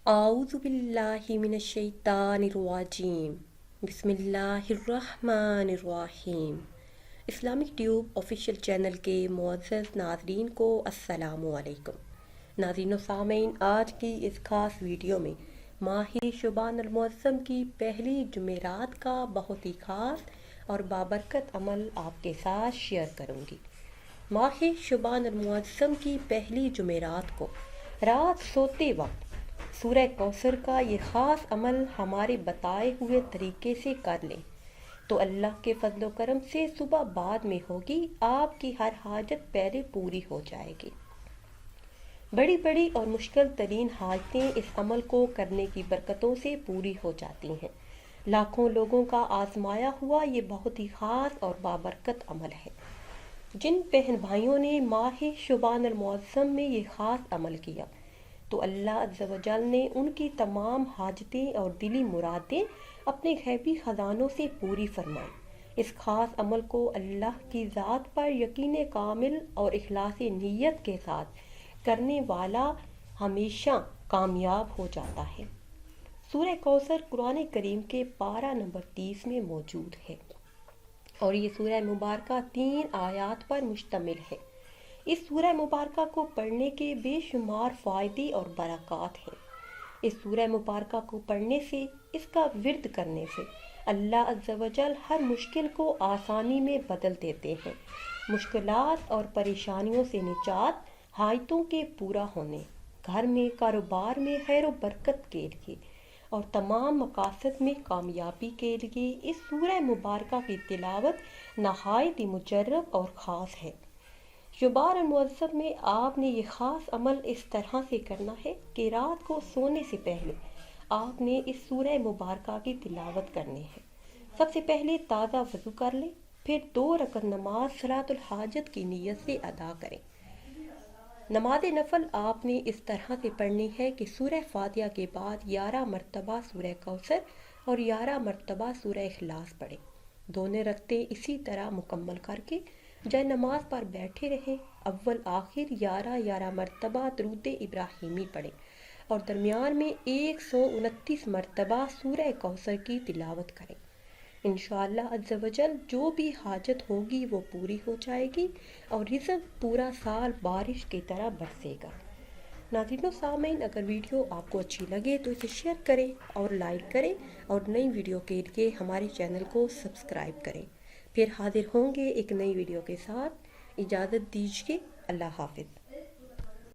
اعوذ باللہ من الشیطان الرجیم، بسم اللہ الرحمن الرحیم۔ اسلامک ٹیوب آفیشیل چینل کے معزز ناظرین کو السلام علیکم۔ ناظرین و سامعین، آج کی اس خاص ویڈیو میں ماہ شعبان المعظم کی پہلی جمعرات کا بہت ہی خاص اور بابرکت عمل آپ کے ساتھ شیئر کروں گی۔ ماہ شعبان المعظم کی پہلی جمعرات کو رات سوتے وقت سورہ کوثر کا یہ خاص عمل ہمارے بتائے ہوئے طریقے سے کر لیں تو اللہ کے فضل و کرم سے صبح بعد میں ہوگی آپ کی ہر حاجت پہلے پوری ہو جائے گی۔ بڑی بڑی اور مشکل ترین حاجتیں اس عمل کو کرنے کی برکتوں سے پوری ہو جاتی ہیں۔ لاکھوں لوگوں کا آزمایا ہوا یہ بہت ہی خاص اور بابرکت عمل ہے۔ جن بہن بھائیوں نے ماہ شعبان المعظم میں یہ خاص عمل کیا تو اللہ عز و جل نے ان کی تمام حاجتیں اور دلی مرادیں اپنے غیبی خزانوں سے پوری فرمائی۔ اس خاص عمل کو اللہ کی ذات پر یقین کامل اور اخلاص نیت کے ساتھ کرنے والا ہمیشہ کامیاب ہو جاتا ہے۔ سورہ کوثر قرآن کریم کے پارہ نمبر 30 میں موجود ہے اور یہ سورہ مبارکہ 3 آیات پر مشتمل ہے۔ اس سورہ مبارکہ کو پڑھنے کے بے شمار فائدے اور برکات ہیں۔ اس سورہ مبارکہ کو پڑھنے سے، اس کا ورد کرنے سے اللہ عز و جل ہر مشکل کو آسانی میں بدل دیتے ہیں۔ مشکلات اور پریشانیوں سے نجات، حاجتوں کے پورا ہونے، گھر میں، کاروبار میں خیر و برکت کے لیے اور تمام مقاصد میں کامیابی کے لیے اس سورہ مبارکہ کی تلاوت نہایت ہی مجرب اور خاص ہے۔ شعبان المعظم میں آپ نے یہ خاص عمل اس طرح سے کرنا ہے کہ رات کو سونے سے پہلے آپ نے اس سورہ مبارکہ کی تلاوت کرنی ہے۔ سب سے پہلے تازہ وضو کر لیں، پھر 2 رکعت نماز صلاۃ الحاجت کی نیت سے ادا کریں۔ نماز نفل آپ نے اس طرح سے پڑھنی ہے کہ سورہ فاتحہ کے بعد 11 مرتبہ سورہ کوثر اور 11 مرتبہ سورہ اخلاص پڑھیں۔ دونوں رکعتیں اسی طرح مکمل کر کے جائے نماز پر بیٹھے رہیں۔ اول آخر 11 مرتبہ درود ابراہیمی پڑھیں اور درمیان میں 129 مرتبہ سورہ کوثر کی تلاوت کریں۔ انشاءاللہ عز و جل جو بھی حاجت ہوگی وہ پوری ہو جائے گی اور رزق پورا سال بارش کی طرح برسے گا۔ ناظرین و سامعین، اگر ویڈیو آپ کو اچھی لگے تو اسے شیئر کریں اور لائک کریں اور نئی ویڈیو کے لیے ہمارے چینل کو سبسکرائب کریں۔ پھر حاضر ہوں گے ایک نئی ویڈیو کے ساتھ۔ اجازت دیجیے، اللہ حافظ۔